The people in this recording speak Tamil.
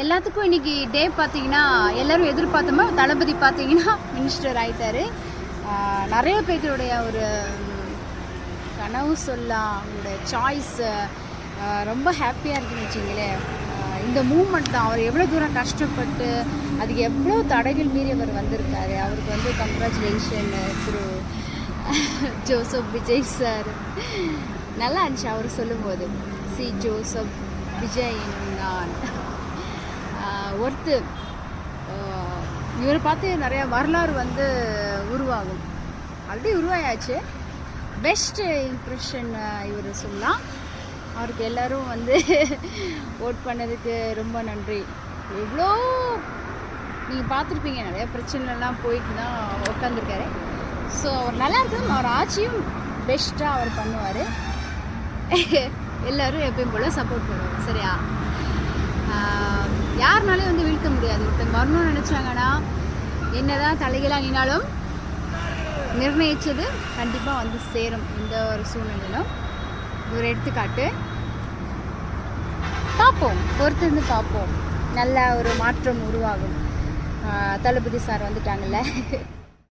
எல்லாத்துக்கும் இன்றைக்கி டே பார்த்தீங்கன்னா எல்லோரும் எதிர்பார்த்தோமா தளபதி பார்த்தீங்கன்னா மினிஸ்டர் ஆகிட்டார். நிறைய பேருடைய ஒரு கனவு சொல்லலாம், அவங்களோட சாய்ஸ் ரொம்ப ஹாப்பியாக இருக்குன்னு வச்சிங்களேன். இந்த மூமெண்ட் தான் அவர் எவ்வளோ தூரம் கஷ்டப்பட்டு அதுக்கு எவ்வளோ தடைகள் மீறி அவர் வந்திருக்காரு. அவருக்கு வந்து கங்க்ராச்சுலேஷன் திரு ஜோசப் விஜய் சார். நல்லா இருந்துச்சு அவர் சொல்லும்போது, சி ஜோசப் விஜய் நான் ஒருத்து இவரை பார்த்து நிறையா வரலாறு வந்து உருவாகும். ஆல்ரெடி உருவாயாச்சு. பெஸ்ட் இம்ப்ரெஷன் இவர் சொல்லலாம். அவருக்கு எல்லோரும் வந்து ஓட் பண்ணதுக்கு ரொம்ப நன்றி. எவ்வளோ நீங்கள் பார்த்துருப்பீங்க, நிறைய பிரச்சனைலாம் போயிட்டு தான் உட்காந்துருக்காரு. ஸோ அவர் நல்லா இருக்கும். அவர் ஆட்சியும் பெஸ்ட்டாக அவர் பண்ணுவார். எல்லோரும் எப்பயும் போல் சப்போர்ட் பண்ணுவார். சரியா? யாருனாலே வந்து வீழ்த்த முடியாது. ஒருத்தங்க வரணும்னு நினச்சாங்கன்னா என்னதான் தலைகளாக நின்னாலும் நிர்ணயித்தது கண்டிப்பாக வந்து சேரும். எந்த ஒரு சூழ்நிலையிலும் ஒரு எடுத்துக்காட்டு. பார்ப்போம், பொறுத்திருந்து பார்ப்போம். நல்ல ஒரு மாற்றம் உருவாகும். தளபதி சார் வந்துட்டாங்கல்ல.